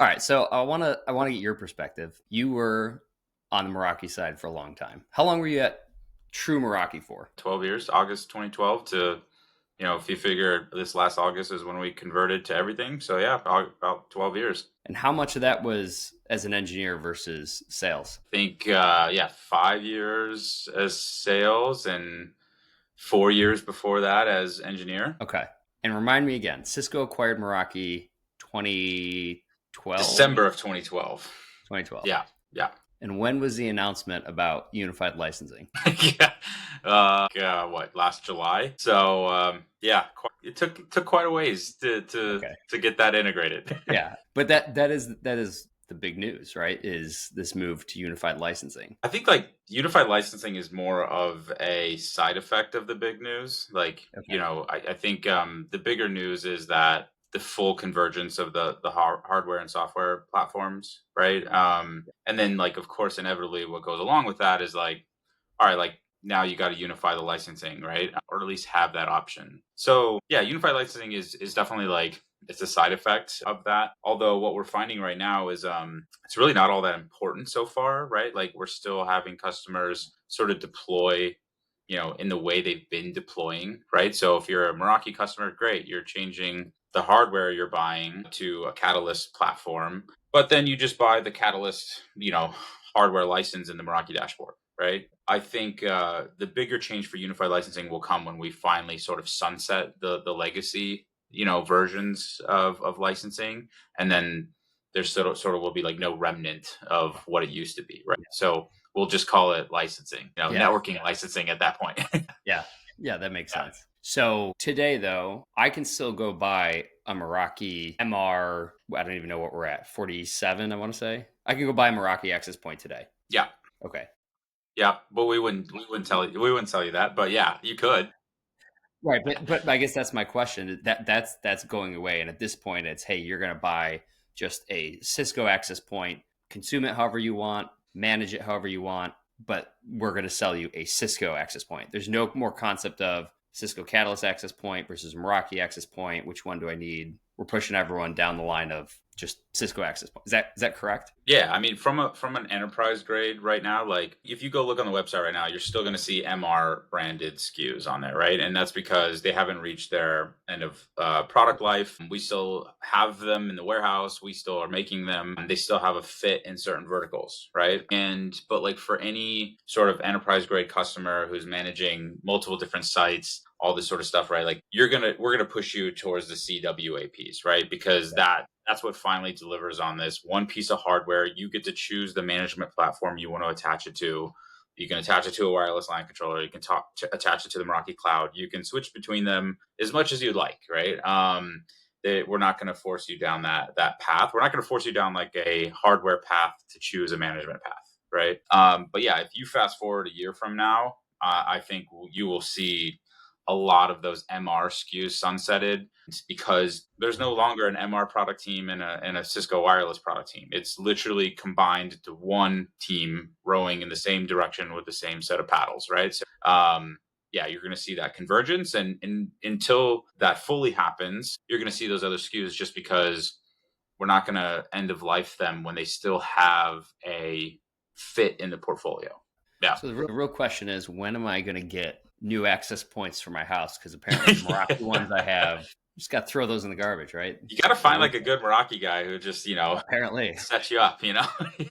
All right, so I want to get your perspective. You were on the Meraki side for a long time. How long were you at True Meraki for? 12 years, August 2012 to, if you figure this last August is when we converted to everything. So yeah, about 12 years. And how much of that was as an engineer versus sales? I think, yeah, 5 years as sales and 4 years before that as engineer. Okay. And remind me again, Cisco acquired Meraki 2012, December of 2012. 2012. Yeah, yeah. And when was the announcement about unified licensing? Yeah. What, last July? So, yeah, it took quite a ways to to Okay. to get that integrated. Yeah. But that is the big news, right? Is this move to unified licensing. I think like unified licensing is more of a side effect of the big news. Like, Okay. I think the bigger news is that the full convergence of the hardware and software platforms, right? And then like of course inevitably what goes along with that is like, all right, like now you got to unify the licensing, right? Or at least have that option. So yeah, unified licensing is definitely like it's a side effect of that. Although what we're finding right now is it's really not all that important so far, right? Like we're still having customers sort of deploy, in the way they've been deploying, right? So if you're a Meraki customer, great, you're changing the hardware you're buying to a Catalyst platform, but then you just buy the Catalyst, hardware license in the Meraki dashboard, right? I think the bigger change for unified licensing will come when we finally sort of sunset the legacy, versions of licensing, and then there's sort of will be like no remnant of what it used to be, right? So we'll just call it licensing, Yeah. networking licensing at that point. Yeah. Yeah, that makes Yeah. sense. So today, though, I can still go buy a Meraki MR. I don't even know what we're at, 47, I want to say. I can go buy a Meraki access point today. Yeah. Okay. Yeah. But we wouldn't tell you that. But yeah, you could. Right. But I guess that's my question. That's going away. And at this point, it's, hey, you're going to buy just a Cisco access point, consume it however you want, manage it however you want, but we're going to sell you a Cisco access point. There's no more concept of Cisco Catalyst access point versus Meraki access point. Which one do I need? We're pushing everyone down the line of just Cisco access point. Is that correct? Yeah, I mean, from an enterprise grade right now, like if you go look on the website right now, you're still going to see MR branded SKUs on there, right? And that's because they haven't reached their end of product life. We still have them in the warehouse. We still are making them. And they still have a fit in certain verticals, right? And but like for any sort of enterprise grade customer who's managing multiple different sites, all this sort of stuff, right? Like we're gonna push you towards the CWAPs, right? Because that's what finally delivers on this one piece of hardware. You get to choose the management platform you want to attach it to. You can attach it to a wireless line controller. You can attach it to the Meraki cloud. You can switch between them as much as you'd like, right? We're not going to force you down that path. We're not going to force you down like a hardware path to choose a management path, right? But yeah, if you fast forward a year from now, I think you will see a lot of those MR SKUs sunsetted because there's no longer an MR product team and a Cisco wireless product team. It's literally combined to one team rowing in the same direction with the same set of paddles, right? So, yeah, you're going to see that convergence, and until that fully happens, you're going to see those other SKUs just because we're not going to end of life them when they still have a fit in the portfolio. Yeah. So the real question is, when am I going to get new access points for my house? Because apparently the Meraki ones I have, just got to throw those in the garbage, right? You got to Don't find work. like a good Meraki guy who just, Apparently, sets you up.